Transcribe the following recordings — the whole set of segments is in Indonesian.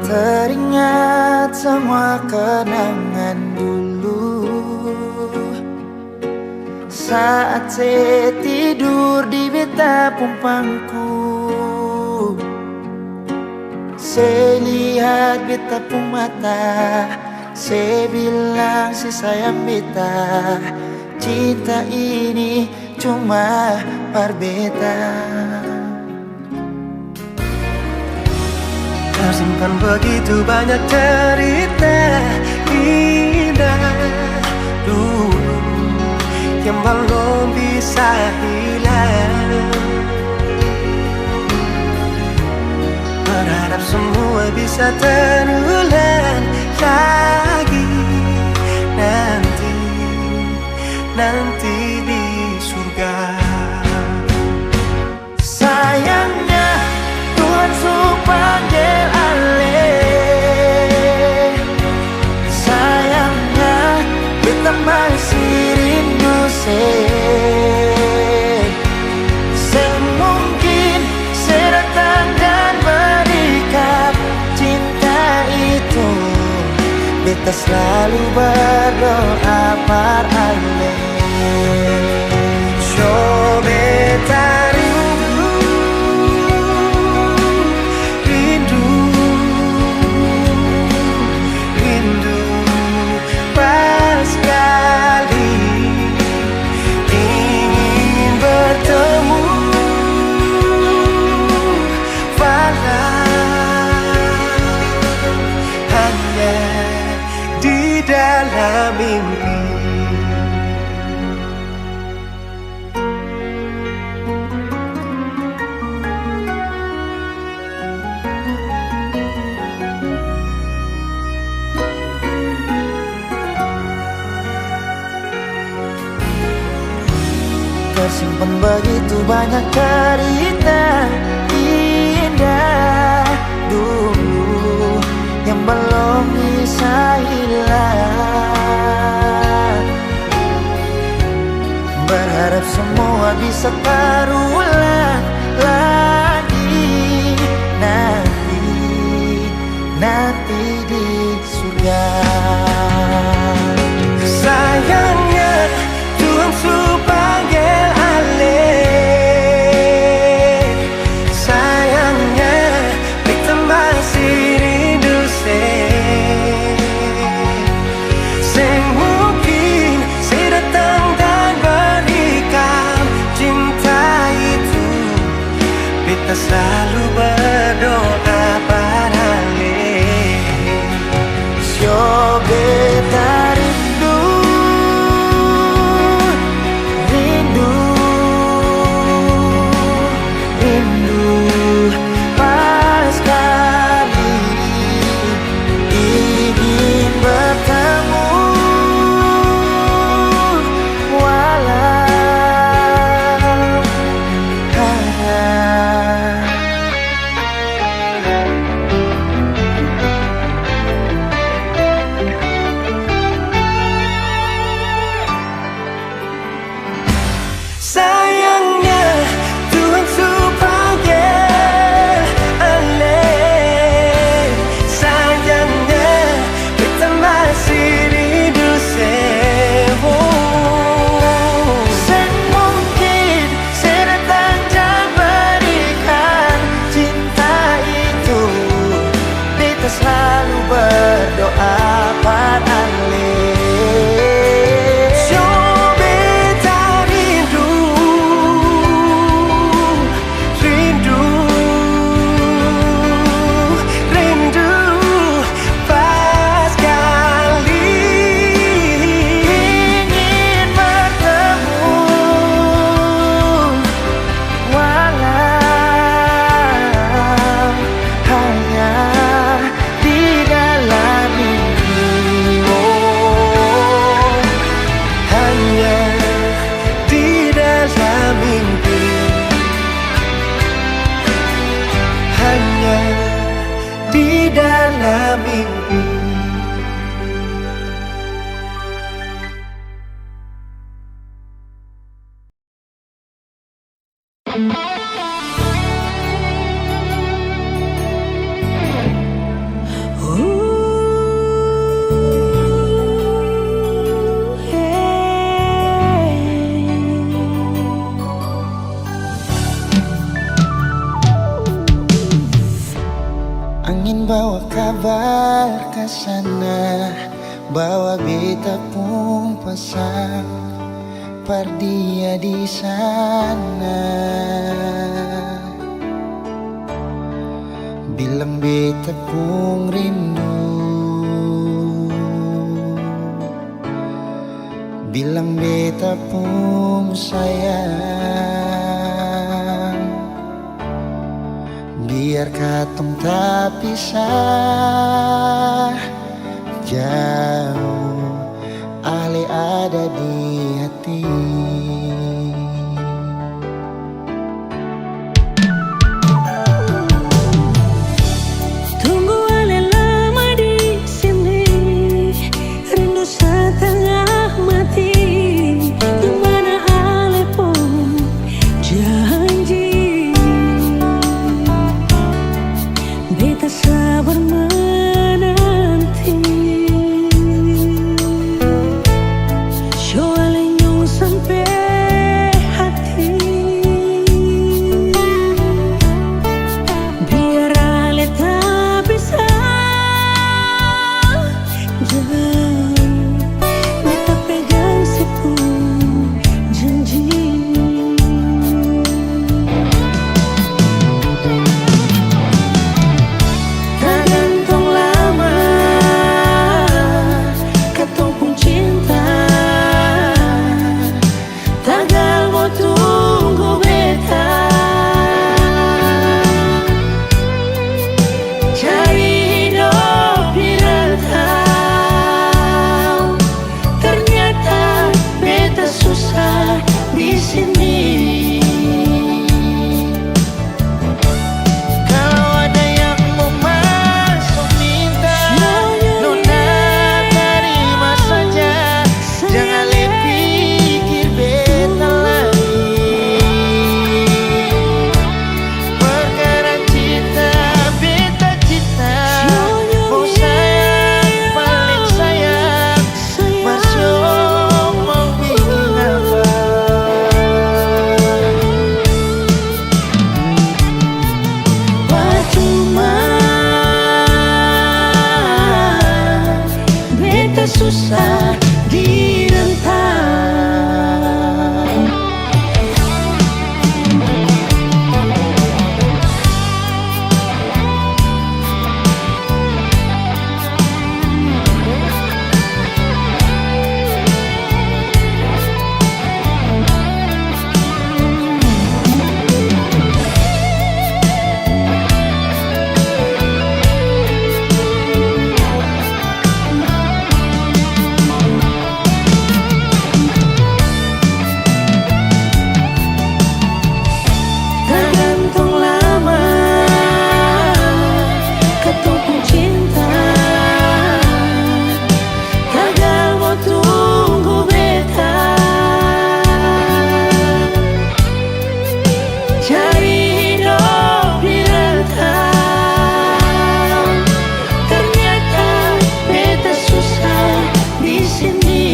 Teringat semua kenangan dulu saat saya tidur di betapung pangku. Saya lihat betapung mata, saya bilang si sayang beta, cinta ini cuma parbeta. Tersimpan begitu banyak cerita indah dulu yang belum bisa hilang. Berharap semua bisa terulang lagi nanti di surga. Sayangnya Tuhan suruh panggil alih. Sayangnya kita masih rindu semungkin saya datang dan berikan cinta itu. Beta selalu berdoa par alih. So beta rindu pas sekali ingin bertemu, walau hanya di dalam mimpi. Tersimpan begitu banyak cerita indah dulu yang belum bisa hilang. Berharap semua bisa terulang lagi nanti di surga. Sayangnya Tuhan suruh panggil alih. Sayangnya kita masih rindu mungkin saya datang dan berikan cinta itu. Kita selalu berdoa paralel. So beta rindu pas sekali ingin bertemu, walau sayangnya Tuhan suruh panggil alih. Sayangnya kita masih rindu semungkin saya datang dan berikan cinta itu. Beta selalu berdoa par alih. dalam mimpi. bawa kabar ke sana, bawa beta pun pesan par dia di sana. Bilang beta pun rindu, bilang beta pun sayang. Biar katong tak pisah jauh, Ale ada di hati. Tunggu Ale lama di sini, rindu setengah mati. Di mana Ale pun janji, beta sabar menanti. Soalnya nyong sampai hati, biar Ale tak bisa jauh. Beta pegang sipu janji. Tergantung lama katong pun cinta, tagal mau tunggu beta. Cari hidup di rantau, ternyata beta susah di sini. Kalau ada yang mau masuk minta, nona terima saja. Jangan pikir beta lagi. Perkara cinta, beta cinta. Mau sayang, paling sayang. Masuk mau bikin apa? Percuma beta susah di rantau. Tergantung lama katong pun cinta, tagal mau tunggu beta. Cari hidup di rantau, ternyata beta susah di sini.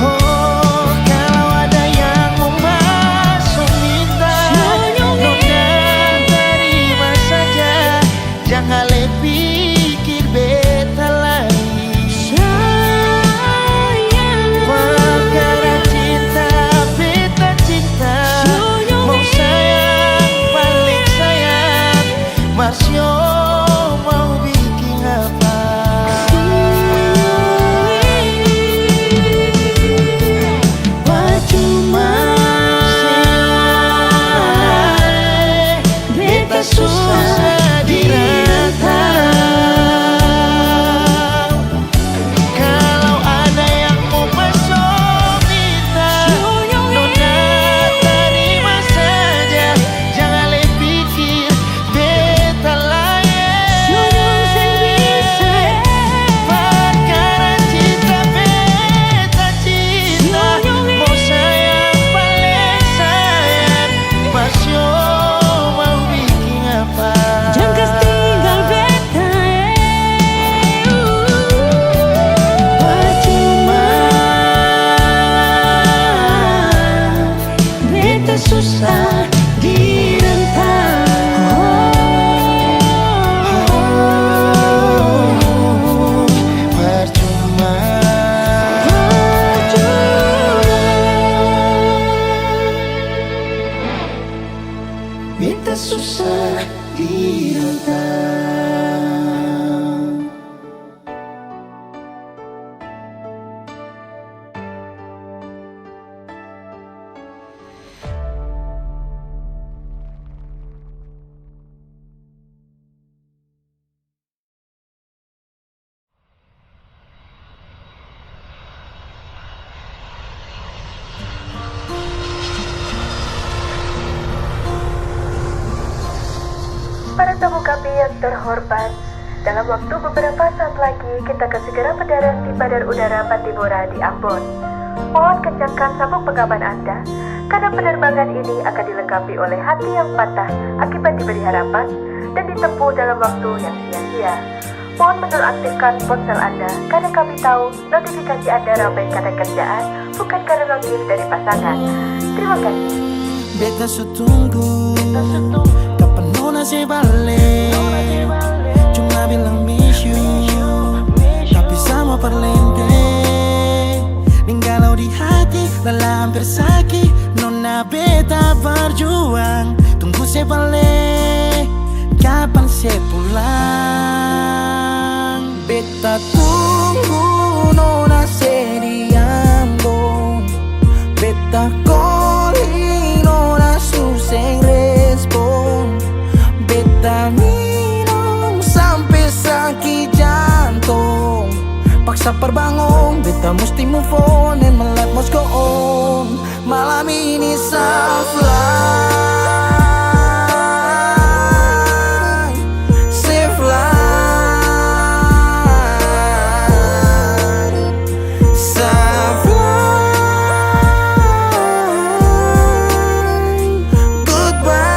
Oh, kalau ada yang mau masuk minta, nona terima saja. Jangan pikir beta lagi. Perkara cinta, beta cinta. Mau sayang, paling sayang. Masih mau bikin apa? Percuma beta susah di rantau. Kalau ada yang mau masuk minta, nona terima saja. Jangan pikir beta layak. Para tamu kami yang terhormat, dalam waktu beberapa saat lagi kita akan segera mendarat di Bandar Udara Pattimura di Ambon. Mohon kencangkan sabuk pengaman Anda, karena penerbangan ini akan dilengkapi oleh hati yang patah akibat diberi harapan dan ditempuh dalam waktu yang sia-sia. Mohon menonaktifkan ponsel Anda, karena kami tahu notifikasi Anda ramai karena kerjaan, bukan karena notif dari pasangan. Terima kasih. Beta sutunggu kapan nona se balik. Cuma bilang miss you, tapi sama perlente. Ninggalau di hati, lelah hampir sakit. Nona beta berjuang, tunggu se balik. Kapan se pulang? Beta tunggu nona se di Ambon. Beta calling nona suseng respon. Beta minum sampai sakit jantung. Paksa perbangun, beta mesti move on and my life must go on. Malam ini self life, safe life, self life, goodbye.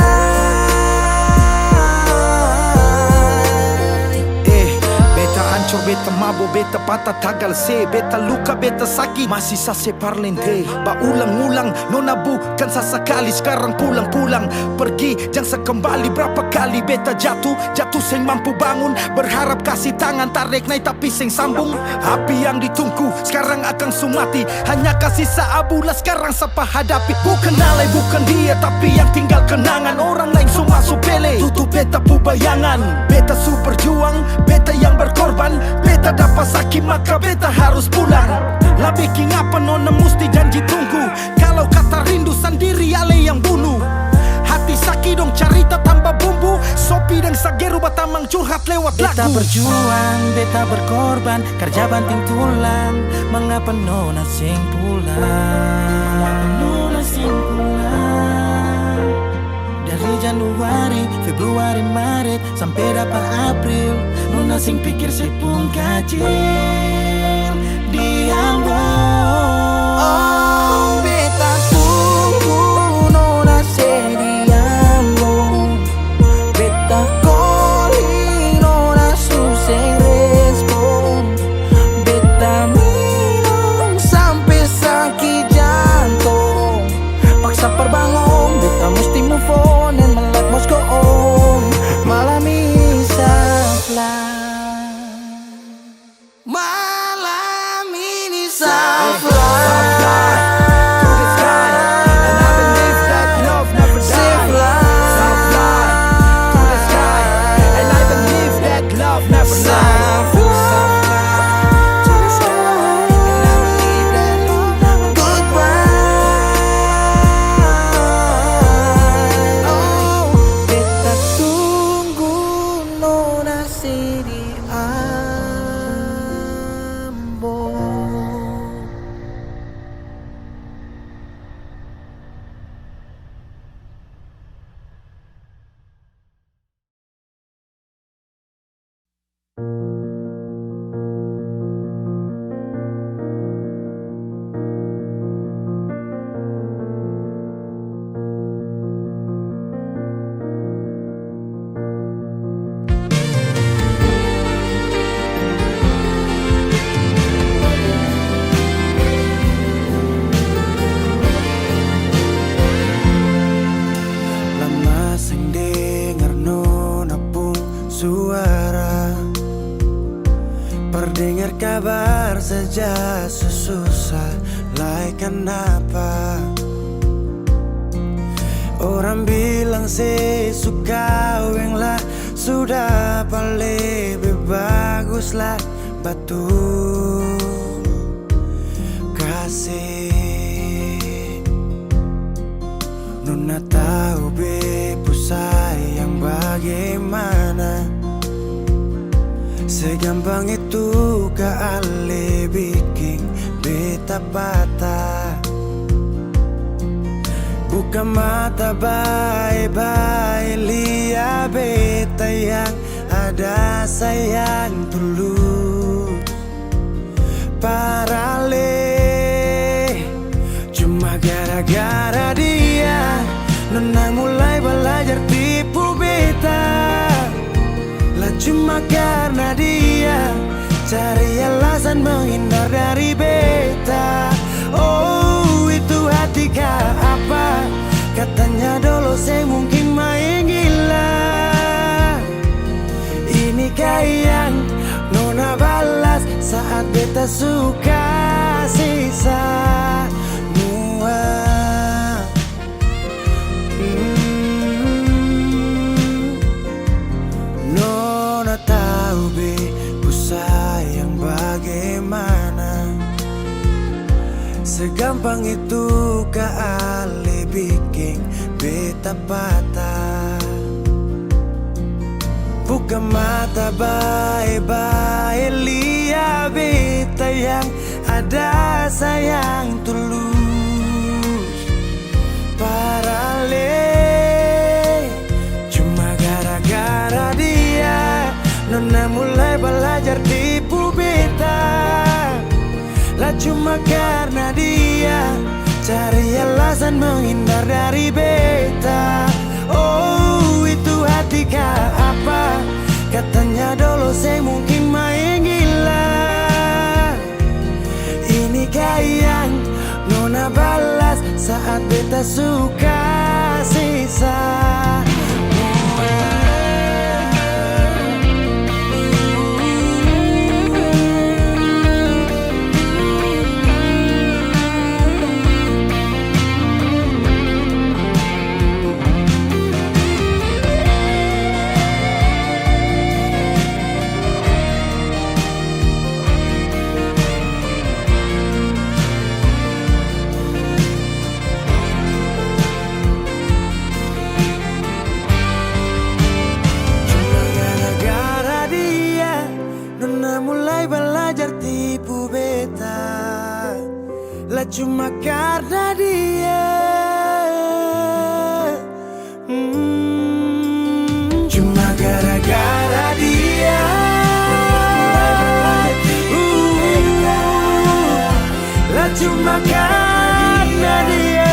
Beta hancur, beta mabuk, beta patah tagal se. Beta luka, beta sakit, masih sase parlente. Ulang-ulang, nona bukan sesekali. Sekarang pulang-pulang, pergi jangan sekembali. Berapa kali beta jatuh seng mampu bangun. Berharap kasih tangan, tarik naik tapi seng sambung. Api yang ditunggu, sekarang akan sumati. Hanya kasih seabulah sekarang sapa hadapi. Bukan alay, bukan dia, tapi yang tinggal kenangan. Orang lain semua supele, tutup beta pu bayangan. Beta su berjuang, beta yang berkorban. Beta dapat sakit maka beta harus pulang. Lah bikin apa nona mesti janji tunggu. Kalau kata rindu sendiri ale yang bunuh. Hati sakit dong cerita tambah bumbu. Sopi dan Sageru batamang curhat lewat lagu. Beta berjuang, beta berkorban, kerja banting tulang. Mengapa nona sing pulang? Nona sing pulang. Dari Januari, Februari, Maret sampai dapat April. Nona sing pikir sepung kacil di Ambon. Oh, beta tunggu nona se di Ambon. Beta calling nona suseng respon. Beta minum sampai sakit jantung. Paksa perbangun, beta mesti move on and my life must go on. Malam ini self-life. Malam ini self-life. To the sky, and I believe that love never dies. Self-life, to the sky, and I believe that love never dies. To the sky, and I believe that goodbye. Oh, beta tunggu nona si di Ambon. Lama sing dengar nona pun suara. Perdengar kabar saja susah like kenapa. Orang bilang saya suka yang lah sudah paling lebih bagus lah batu kasih. Nona tahu bepu sayang bagaimana. Segampang itu kali bikin beta patah. Bukan Buka mata baik-baik, lihat beta yang ada sayang tulus. Parale cuma gara-gara dia, Nona mulai belajar tipu beta. Lah cuma karena dia cari alasan menghindar dari beta. Oh, itu hati kah apa? Katanya dulu saya mungkin main gila. Ini yang Nona balas saat beta suka sisa mua. Nona tahu be, ku sayang bagaimana. Segampang itu kali bikin beta patah. Buka mata baik-baik, lihat beta yang ada sayang tulus. Parale cuma gara-gara dia, Nona mulai belajar tipu beta. Lah cuma karena dia cari alasan menghindar dari beta. Oh, itu hati kah apa? Katanya dulu saya mungkin main gila. Ini yang Nona balas saat beta suka sisa. Lah cuma karena dia, cuma gara-gara dia, lah cuma karena dia.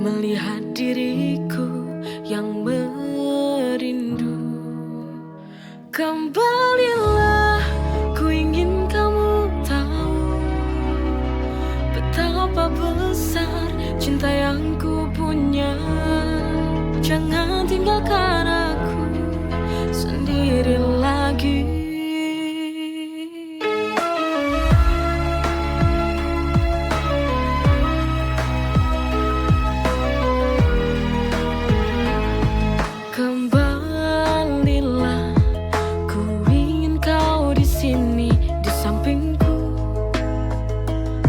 melihat diriku yang merindu. Kembalilah, ku ingin kamu tahu betapa besar cinta yang ku punya. Jangan tinggalkan aku sendiri lagi. Kembalilah, ku ingin kau di sini di sampingku,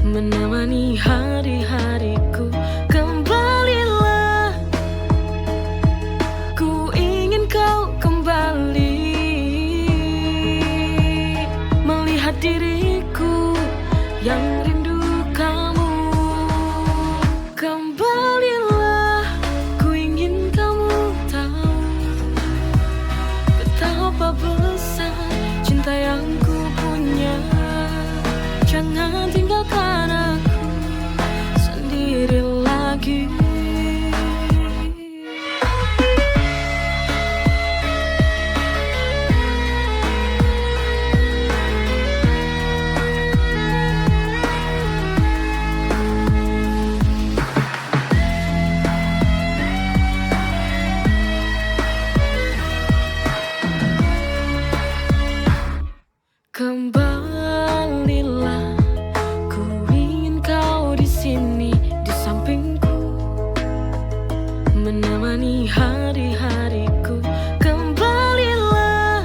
menemani hari-hariku. Kembalilah, ku ingin kau kembali, melihat diriku yang rindu kamu. Kembalilah, ku ingin kamu tahu betapa besar cinta yang ku punya. Jangan tinggalkan aku sendiri lagi. Kembalilah, ku ingin kau di sini di sampingku, menemani hari-hariku. Kembalilah,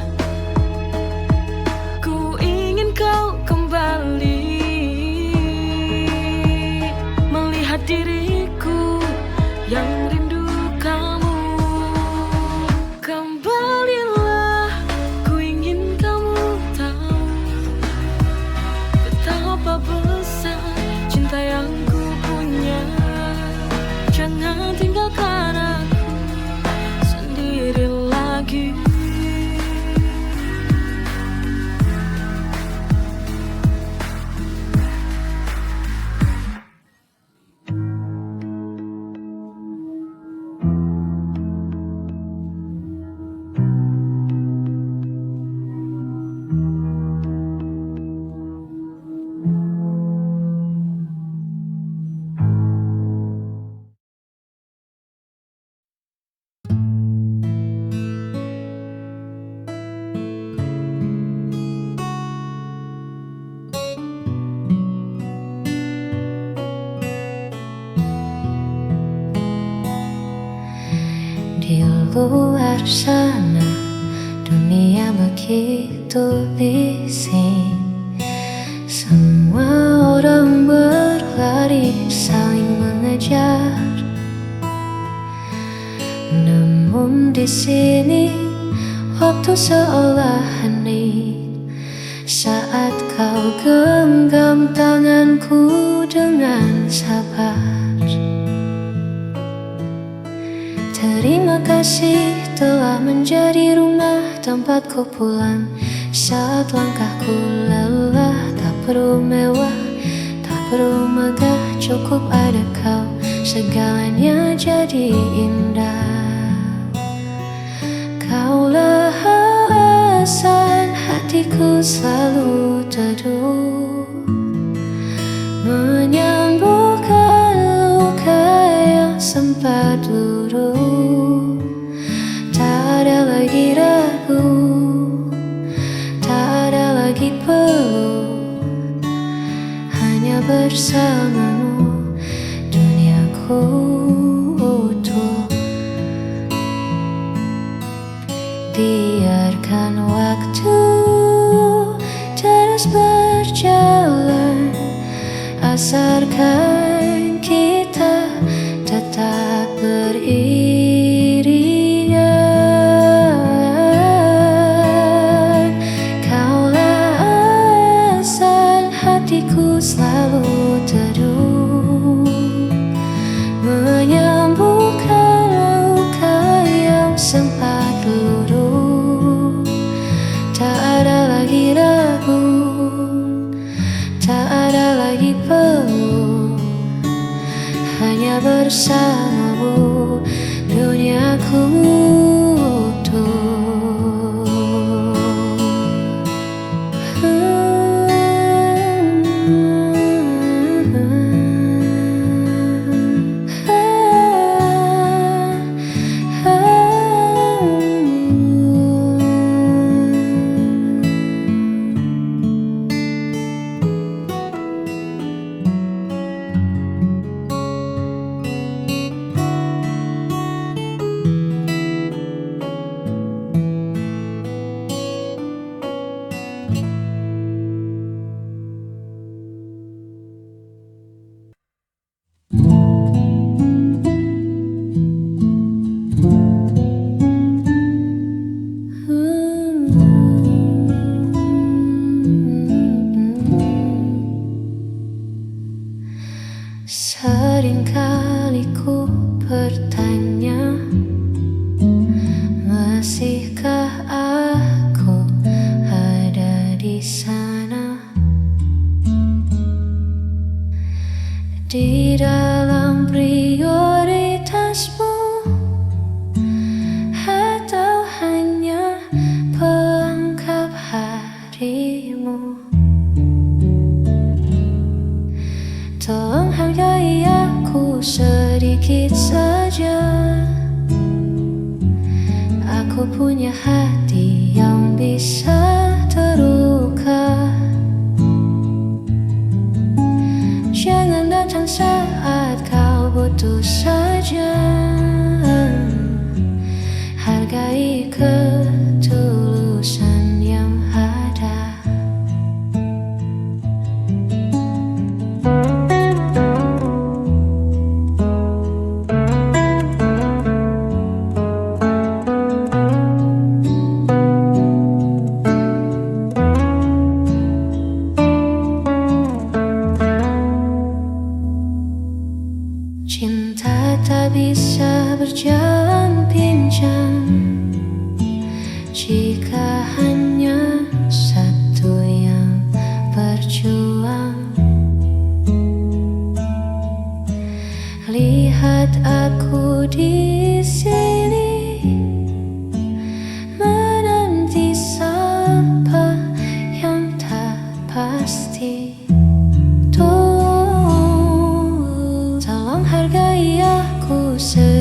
ku ingin kau kembali, melihat diriku yang rindu kamu. Kembalilah, ku ingin kamu tahu betapa besar cinta yang ku punya. Jangan tinggalkan aku sendiri lagi. Di luar sana dunia begitu bising, semua orang berlari saling mengejar. Namun di sini waktu seolah hening saat kau genggam tanganku dengan sabar. Terima kasih telah menjadi rumah tempatku pulang saat langkahku lelah. Tak perlu mewah, tak perlu megah, cukup ada kau, segalanya jadi indah. Kaulah alasan hatiku selalu teduh, menyembuhkan luka yang sempat luruh. Tak ada lagi ragu, tak ada lagi perlu, hanya bersamamu duniaku utuh. Biarkan waktu terus berjalan, asarkan kita tetap beriringan. Kaulah alasan hatiku selalu teduh, menyembuhkan luka yang sempat luruh. Tak ada lagi ragu, tak ada lagi perlu, hanya bersama duniaku utuh. Seringkali ku bertanya, masihkah aku ada di sana, di dalam prioritasmu, atau hanya pelengkap harimu? Tolong hargai aku sedikit saja. Aku punya hati yang bisa terluka. Jangan datang saat kau butuh saja. Hargai ketulusan yang ada. Cinta tak bisa berjalan pincang jika hanya satu yang berjuang. Lihat aku di sini menanti siapa yang tak pasti. Tolong hargai aku sedikit.